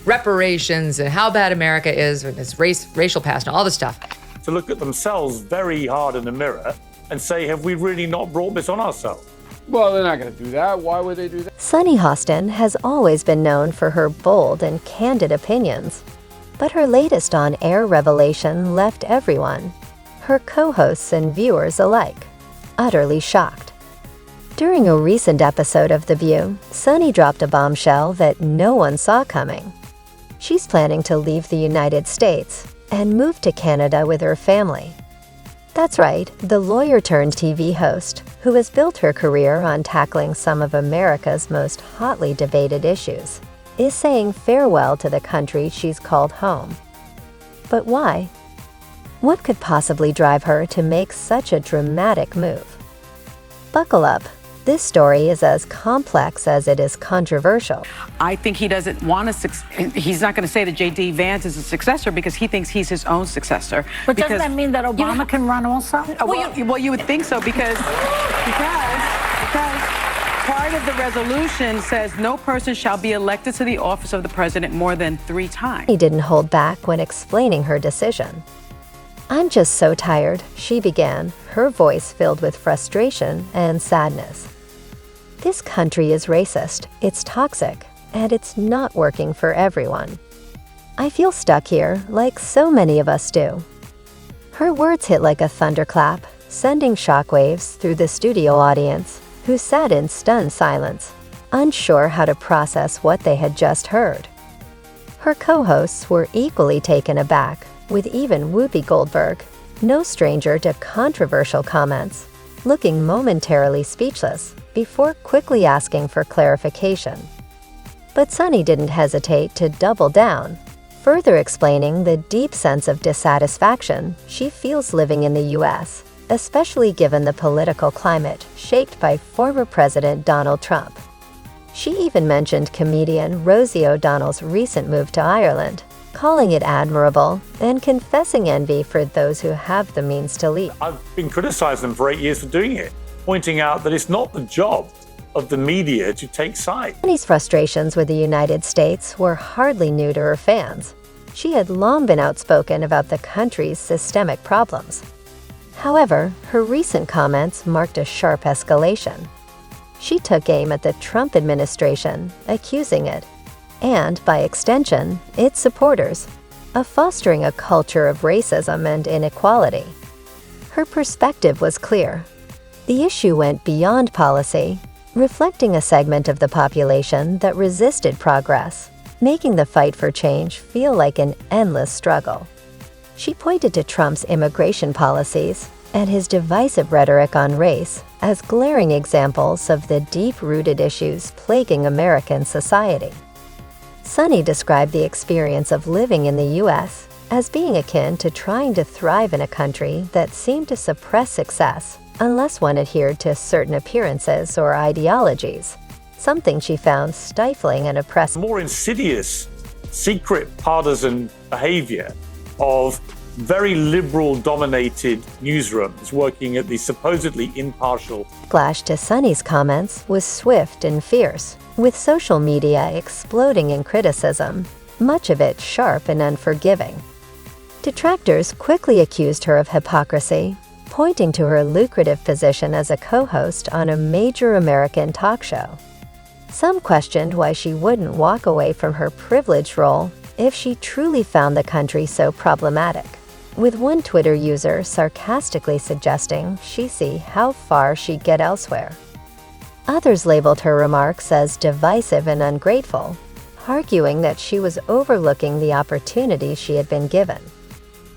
reparations and how bad America is and its racial past and all this stuff. To look at themselves very hard in the mirror and say, have we really not brought this on ourselves? Well, they're not going to do that. Why would they do that? Sunny Hostin has always been known for her bold and candid opinions. But her latest on-air revelation left everyone, her co-hosts and viewers alike, utterly shocked. During a recent episode of The View, Sunny dropped a bombshell that no one saw coming. She's planning to leave the United States and move to Canada with her family. That's right, the lawyer-turned-TV host, who has built her career on tackling some of America's most hotly debated issues, is saying farewell to the country she's called home. But why? What could possibly drive her to make such a dramatic move? Buckle up. This story is as complex as it is controversial. I think he doesn't want he's not going to say that J.D. Vance is a successor because he thinks he's his own successor. But doesn't that mean that Obama can run also? Well, you would think so because part of the resolution says no person shall be elected to the office of the president more than 3 times. He didn't hold back when explaining her decision. "I'm just so tired," she began, her voice filled with frustration and sadness. "This country is racist, it's toxic, and it's not working for everyone. I feel stuck here, like so many of us do." Her words hit like a thunderclap, sending shockwaves through the studio audience, who sat in stunned silence, unsure how to process what they had just heard. Her co-hosts were equally taken aback, with even Whoopi Goldberg, no stranger to controversial comments, looking momentarily speechless before quickly asking for clarification. But Sunny didn't hesitate to double down, further explaining the deep sense of dissatisfaction she feels living in the U.S., especially given the political climate shaped by former President Donald Trump. She even mentioned comedian Rosie O'Donnell's recent move to Ireland, calling it admirable and confessing envy for those who have the means to leave. I've been criticizing them for 8 years for doing it, pointing out that it's not the job of the media to take sides. Sunny's frustrations with the United States were hardly new to her fans. She had long been outspoken about the country's systemic problems. However, her recent comments marked a sharp escalation. She took aim at the Trump administration, accusing it, and by extension, its supporters, of fostering a culture of racism and inequality. Her perspective was clear. The issue went beyond policy, reflecting a segment of the population that resisted progress, making the fight for change feel like an endless struggle. She pointed to Trump's immigration policies and his divisive rhetoric on race as glaring examples of the deep-rooted issues plaguing American society. Sunny described the experience of living in the U.S. as being akin to trying to thrive in a country that seemed to suppress success unless one adhered to certain appearances or ideologies, something she found stifling and oppressive. More insidious, secret partisan behavior of very liberal-dominated newsrooms working at the supposedly impartial. Backlash to Sunny's comments was swift and fierce, with social media exploding in criticism, much of it sharp and unforgiving. Detractors quickly accused her of hypocrisy, pointing to her lucrative position as a co-host on a major American talk show. Some questioned why she wouldn't walk away from her privileged role if she truly found the country so problematic, with one Twitter user sarcastically suggesting she see how far she'd get elsewhere. Others labeled her remarks as divisive and ungrateful, arguing that she was overlooking the opportunity she had been given.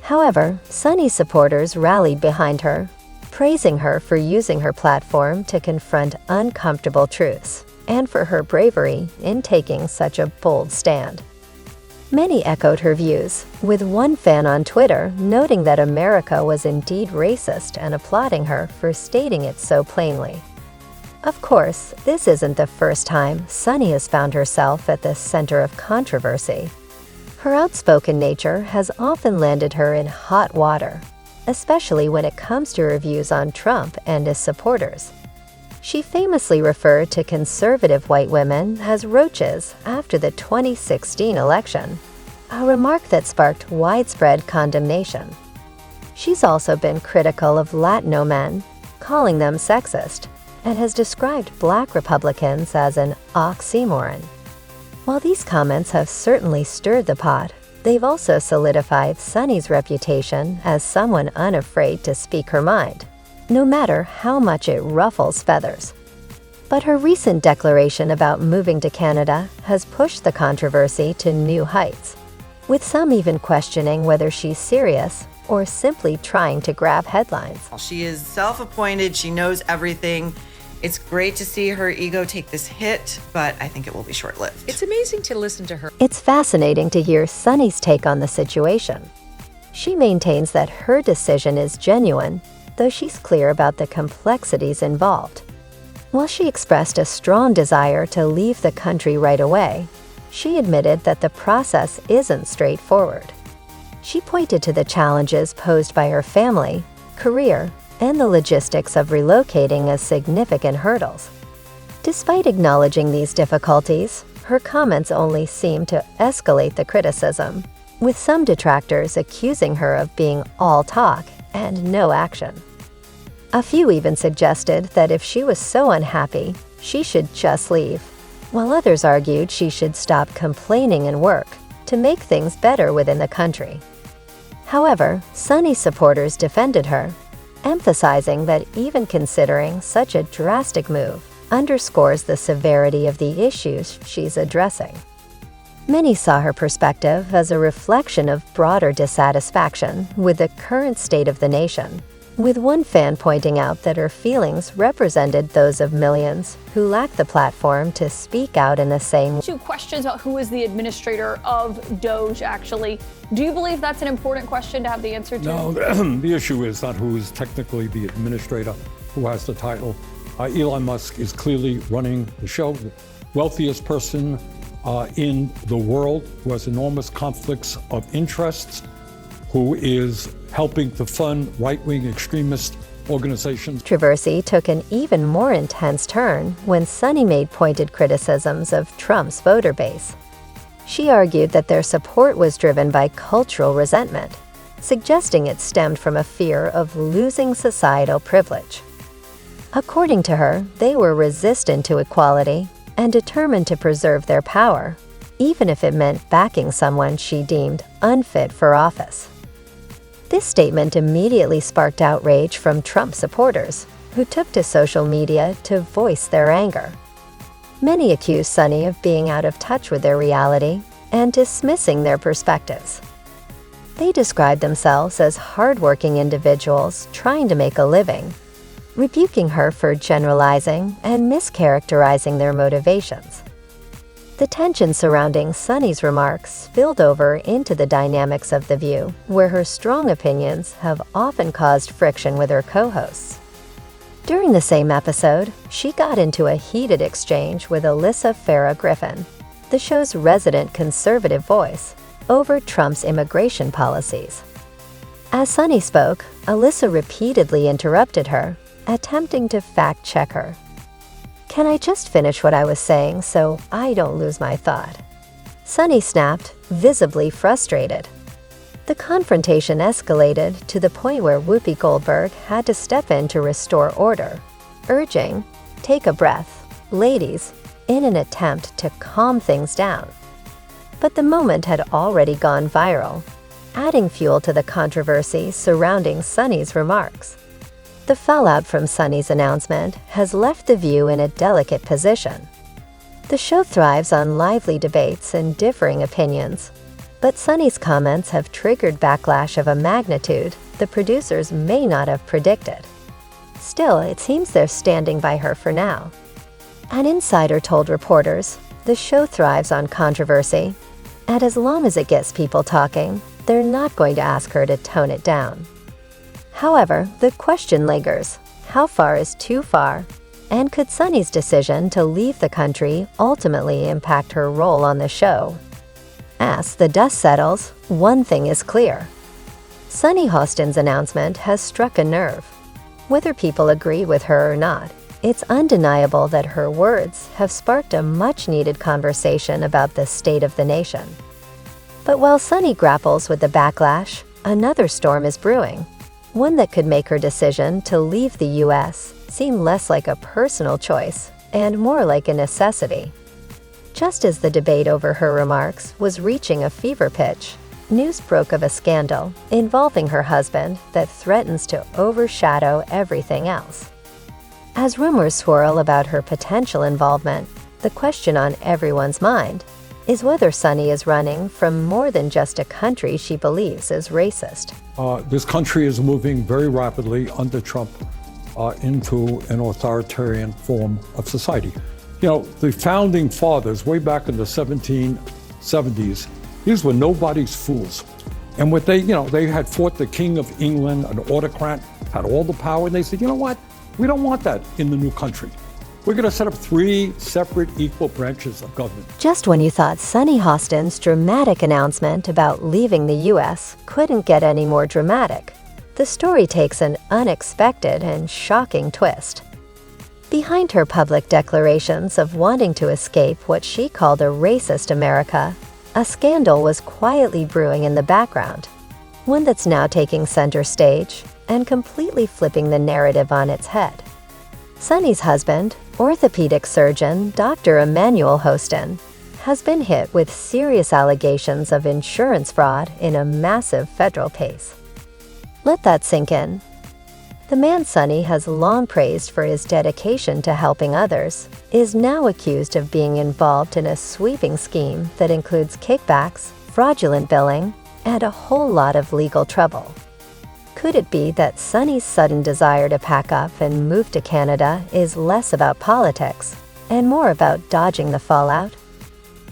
However, Sunny's supporters rallied behind her, praising her for using her platform to confront uncomfortable truths and for her bravery in taking such a bold stand. Many echoed her views, with one fan on Twitter noting that America was indeed racist and applauding her for stating it so plainly. Of course, this isn't the first time Sunny has found herself at the center of controversy. Her outspoken nature has often landed her in hot water, especially when it comes to her views on Trump and his supporters. She famously referred to conservative white women as roaches after the 2016 election, a remark that sparked widespread condemnation. She's also been critical of Latino men, calling them sexist, and has described Black Republicans as an oxymoron. While these comments have certainly stirred the pot, they've also solidified Sunny's reputation as someone unafraid to speak her mind, no matter how much it ruffles feathers. But her recent declaration about moving to Canada has pushed the controversy to new heights, with some even questioning whether she's serious or simply trying to grab headlines. She is self-appointed, she knows everything. It's great to see her ego take this hit, but I think it will be short-lived. It's amazing to listen to her. It's fascinating to hear Sunny's take on the situation. She maintains that her decision is genuine, though she's clear about the complexities involved. While she expressed a strong desire to leave the country right away, she admitted that the process isn't straightforward. She pointed to the challenges posed by her family, career, and the logistics of relocating as significant hurdles. Despite acknowledging these difficulties, her comments only seem to escalate the criticism, with some detractors accusing her of being all talk and no action. A few even suggested that if she was so unhappy, she should just leave, while others argued she should stop complaining and work to make things better within the country. However, Sunny's supporters defended her, emphasizing that even considering such a drastic move underscores the severity of the issues she's addressing. Many saw her perspective as a reflection of broader dissatisfaction with the current state of the nation, with one fan pointing out that her feelings represented those of millions who lack the platform to speak out in the same way. Two questions about who is the administrator of Doge, actually. Do you believe that's an important question to have the answer to? No, the issue is not who is technically the administrator, who has the title. Elon Musk is clearly running the show, the wealthiest person in the world, who has enormous conflicts of interests, who is helping to fund right-wing extremist organizations. Controversy took an even more intense turn when Sunny made pointed criticisms of Trump's voter base. She argued that their support was driven by cultural resentment, suggesting it stemmed from a fear of losing societal privilege. According to her, they were resistant to equality and determined to preserve their power, even if it meant backing someone she deemed unfit for office. This statement immediately sparked outrage from Trump supporters, who took to social media to voice their anger. Many accused Sunny of being out of touch with their reality and dismissing their perspectives. They described themselves as hardworking individuals trying to make a living, rebuking her for generalizing and mischaracterizing their motivations. The tension surrounding Sunny's remarks spilled over into the dynamics of The View, where her strong opinions have often caused friction with her co-hosts. During the same episode, she got into a heated exchange with Alyssa Farah Griffin, the show's resident conservative voice, over Trump's immigration policies. As Sunny spoke, Alyssa repeatedly interrupted her, attempting to fact-check her. "Can I just finish what I was saying so I don't lose my thought?" Sunny snapped, visibly frustrated. The confrontation escalated to the point where Whoopi Goldberg had to step in to restore order, urging, "Take a breath, ladies," in an attempt to calm things down. But the moment had already gone viral, adding fuel to the controversy surrounding Sunny's remarks. The fallout from Sunny's announcement has left The View in a delicate position. The show thrives on lively debates and differing opinions, but Sunny's comments have triggered backlash of a magnitude the producers may not have predicted. Still, it seems they're standing by her for now. An insider told reporters, the show thrives on controversy, and as long as it gets people talking, they're not going to ask her to tone it down. However, the question lingers: how far is too far? And could Sunny's decision to leave the country ultimately impact her role on the show? As the dust settles, one thing is clear. Sunny Hostin's announcement has struck a nerve. Whether people agree with her or not, it's undeniable that her words have sparked a much-needed conversation about the state of the nation. But while Sunny grapples with the backlash, another storm is brewing, one that could make her decision to leave the U.S. seem less like a personal choice and more like a necessity. Just as the debate over her remarks was reaching a fever pitch, news broke of a scandal involving her husband that threatens to overshadow everything else. As rumors swirl about her potential involvement, the question on everyone's mind is whether Sunny is running from more than just a country she believes is racist. This country is moving very rapidly under Trump into an authoritarian form of society. You know, the founding fathers, way back in the 1770s, these were nobody's fools. And what they had fought the King of England, an autocrat, had all the power, and they said, you know what? We don't want that in the new country. We're going to set up 3 separate equal branches of government. Just when you thought Sunny Hostin's dramatic announcement about leaving the U.S. couldn't get any more dramatic, the story takes an unexpected and shocking twist. Behind her public declarations of wanting to escape what she called a racist America, a scandal was quietly brewing in the background, one that's now taking center stage and completely flipping the narrative on its head. Sunny's husband, orthopedic surgeon Dr. Emmanuel Hostin, has been hit with serious allegations of insurance fraud in a massive federal case. Let that sink in. The man Sunny has long praised for his dedication to helping others is now accused of being involved in a sweeping scheme that includes kickbacks, fraudulent billing, and a whole lot of legal trouble. Could it be that Sunny's sudden desire to pack up and move to Canada is less about politics and more about dodging the fallout?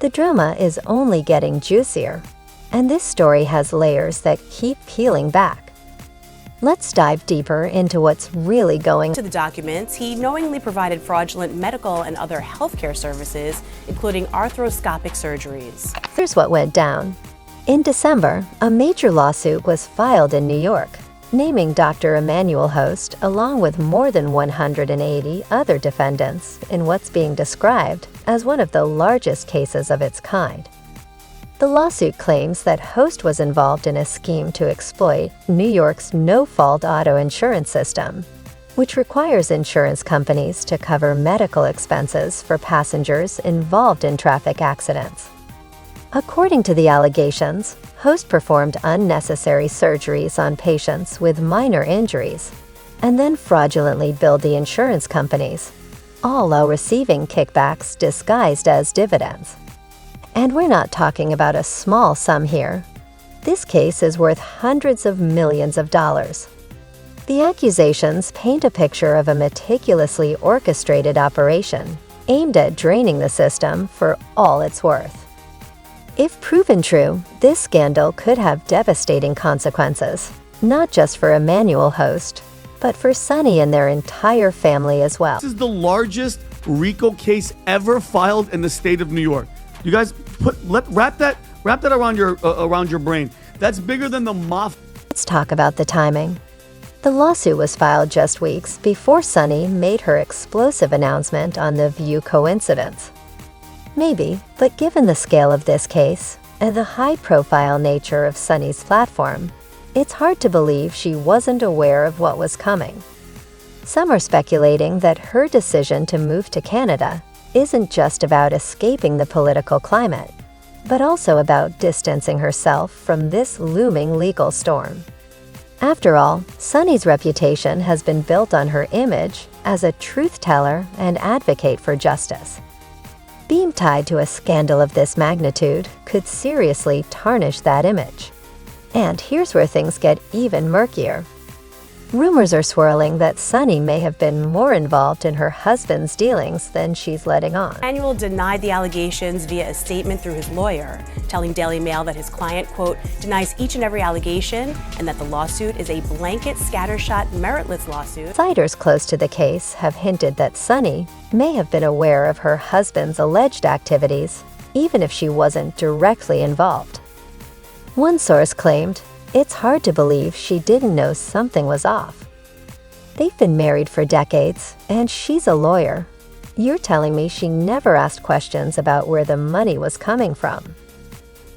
The drama is only getting juicier, and this story has layers that keep peeling back. Let's dive deeper into what's really going on. To the documents, he knowingly provided fraudulent medical and other healthcare services, including arthroscopic surgeries. Here's what went down. In December, a major lawsuit was filed in New York, naming Dr. Emmanuel Host along with more than 180 other defendants in what's being described as one of the largest cases of its kind. The lawsuit claims that Host was involved in a scheme to exploit New York's no-fault auto insurance system, which requires insurance companies to cover medical expenses for passengers involved in traffic accidents. According to the allegations, Host performed unnecessary surgeries on patients with minor injuries and then fraudulently billed the insurance companies, all while receiving kickbacks disguised as dividends. And we're not talking about a small sum here. This case is worth hundreds of millions of dollars. The accusations paint a picture of a meticulously orchestrated operation aimed at draining the system for all it's worth. If proven true, this scandal could have devastating consequences, not just for Emmanuel Host, but for Sunny and their entire family as well. This is the largest RICO case ever filed in the state of New York. You guys wrap that around your brain. That's bigger than the mafia. Let's talk about the timing. The lawsuit was filed just weeks before Sunny made her explosive announcement on The View coincidence. Maybe, but given the scale of this case and the high-profile nature of Sunny's platform, it's hard to believe she wasn't aware of what was coming. Some are speculating that her decision to move to Canada isn't just about escaping the political climate, but also about distancing herself from this looming legal storm. After all, Sunny's reputation has been built on her image as a truth-teller and advocate for justice. Being tied to a scandal of this magnitude could seriously tarnish that image. And here's where things get even murkier. Rumors are swirling that Sunny may have been more involved in her husband's dealings than she's letting on. Emmanuel denied the allegations via a statement through his lawyer, telling Daily Mail that his client, quote, denies each and every allegation and that the lawsuit is a blanket, scattershot, meritless lawsuit. Insiders close to the case have hinted that Sunny may have been aware of her husband's alleged activities, even if she wasn't directly involved. One source claimed, "It's hard to believe she didn't know something was off." They've been married for decades, and she's a lawyer. You're telling me she never asked questions about where the money was coming from.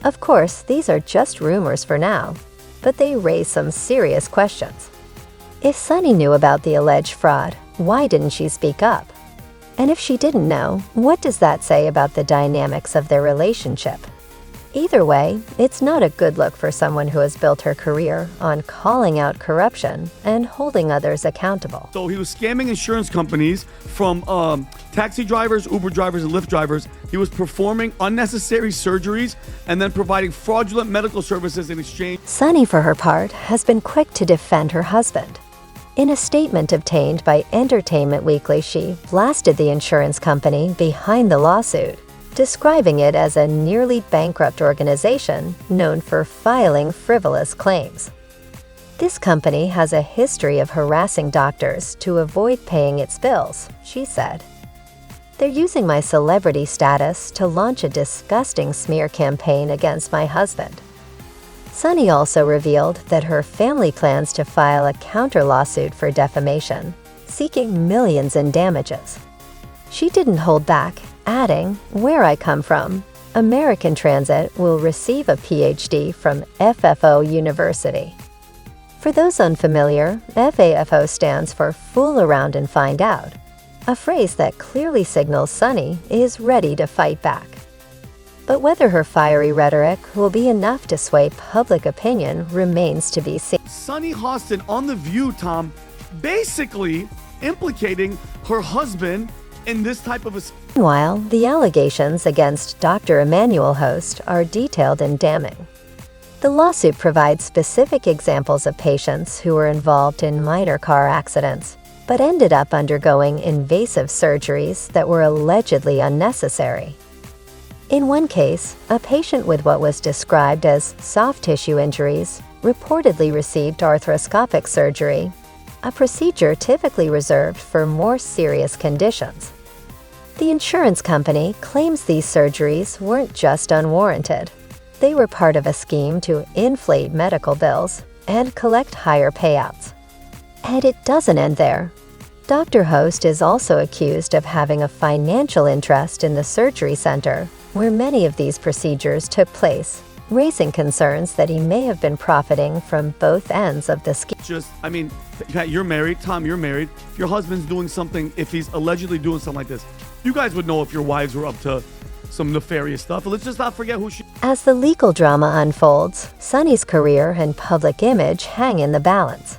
Of course, these are just rumors for now, but they raise some serious questions. If Sunny knew about the alleged fraud, why didn't she speak up? And if she didn't know, what does that say about the dynamics of their relationship? Either way, it's not a good look for someone who has built her career on calling out corruption and holding others accountable. So he was scamming insurance companies from taxi drivers, Uber drivers, and Lyft drivers. He was performing unnecessary surgeries and then providing fraudulent medical services in exchange. Sunny, for her part, has been quick to defend her husband. In a statement obtained by Entertainment Weekly, she blasted the insurance company behind the lawsuit, describing it as a nearly bankrupt organization known for filing frivolous claims. This company has a history of harassing doctors to avoid paying its bills, she said. They're using my celebrity status to launch a disgusting smear campaign against my husband. Sunny also revealed that her family plans to file a counter-lawsuit for defamation, seeking millions in damages. She didn't hold back, adding, "Where I come from, American Transit will receive a PhD from FFO University." For those unfamiliar, FAFO stands for Fool Around and Find Out, a phrase that clearly signals Sunny is ready to fight back. But whether her fiery rhetoric will be enough to sway public opinion remains to be seen. Sunny Hostin on The View, Tom, basically implicating her husband in this type of a... Meanwhile, the allegations against Dr. Emmanuel Host are detailed and damning. The lawsuit provides specific examples of patients who were involved in minor car accidents, but ended up undergoing invasive surgeries that were allegedly unnecessary. In one case, a patient with what was described as soft tissue injuries reportedly received arthroscopic surgery, a procedure typically reserved for more serious conditions. The insurance company claims these surgeries weren't just unwarranted. They were part of a scheme to inflate medical bills and collect higher payouts. And it doesn't end there. Dr. Host is also accused of having a financial interest in the surgery center where many of these procedures took place, raising concerns that he may have been profiting from both ends of the scheme. Pat, you're married. Tom, you're married. If your husband's doing something, if he's allegedly doing something like this, you guys would know if your wives were up to some nefarious stuff. But let's just not forget who she... As the legal drama unfolds, Sunny's career and public image hang in the balance.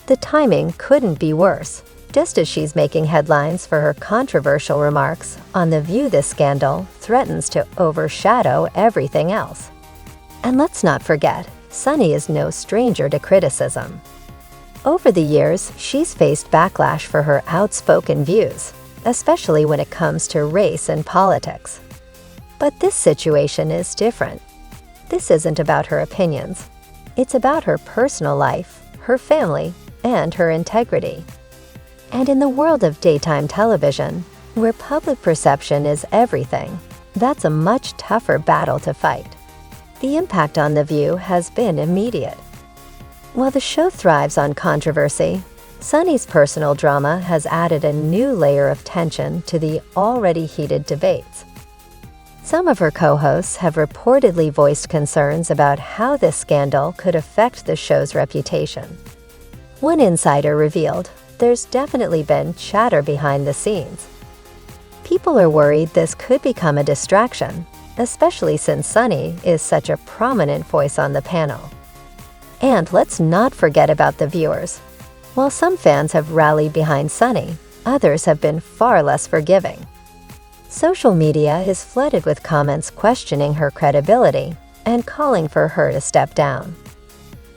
The timing couldn't be worse. Just as she's making headlines for her controversial remarks on The View, this scandal threatens to overshadow everything else. And let's not forget, Sunny is no stranger to criticism. Over the years, she's faced backlash for her outspoken views, especially when it comes to race and politics. But this situation is different. This isn't about her opinions. It's about her personal life, her family, and her integrity. And in the world of daytime television, where public perception is everything, that's a much tougher battle to fight. The impact on The View has been immediate. While the show thrives on controversy, Sunny's personal drama has added a new layer of tension to the already heated debates. Some of her co-hosts have reportedly voiced concerns about how this scandal could affect the show's reputation. One insider revealed there's definitely been chatter behind the scenes. People are worried this could become a distraction, especially since Sunny is such a prominent voice on the panel. And let's not forget about the viewers. While some fans have rallied behind Sunny, others have been far less forgiving. Social media is flooded with comments questioning her credibility and calling for her to step down.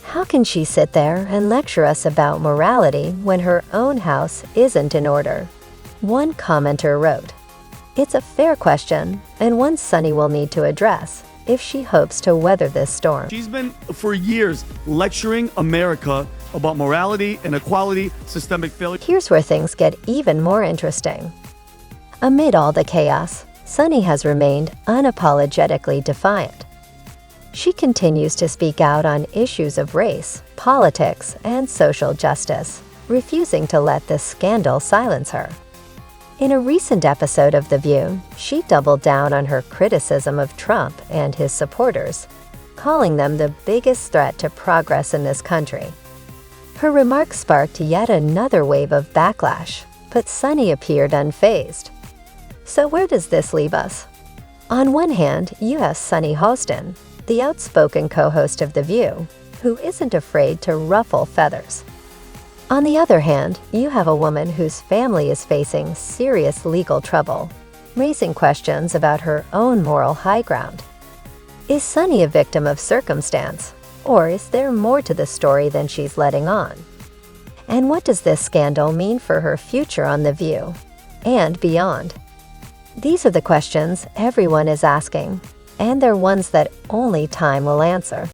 How can she sit there and lecture us about morality when her own house isn't in order? One commenter wrote, "It's a fair question, and one Sunny will need to address if she hopes to weather this storm." She's been, for years, lecturing America about morality, inequality, systemic failure. Here's where things get even more interesting. Amid all the chaos, Sunny has remained unapologetically defiant. She continues to speak out on issues of race, politics, and social justice, refusing to let this scandal silence her. In a recent episode of The View, she doubled down on her criticism of Trump and his supporters, calling them the biggest threat to progress in this country. Her remarks sparked yet another wave of backlash, but Sunny appeared unfazed. So where does this leave us? On one hand, you have Sunny Hostin, the outspoken co-host of The View, who isn't afraid to ruffle feathers. On the other hand, you have a woman whose family is facing serious legal trouble, raising questions about her own moral high ground. Is Sunny a victim of circumstance, or is there more to the story than she's letting on? And what does this scandal mean for her future on The View and beyond? These are the questions everyone is asking, and they're ones that only time will answer.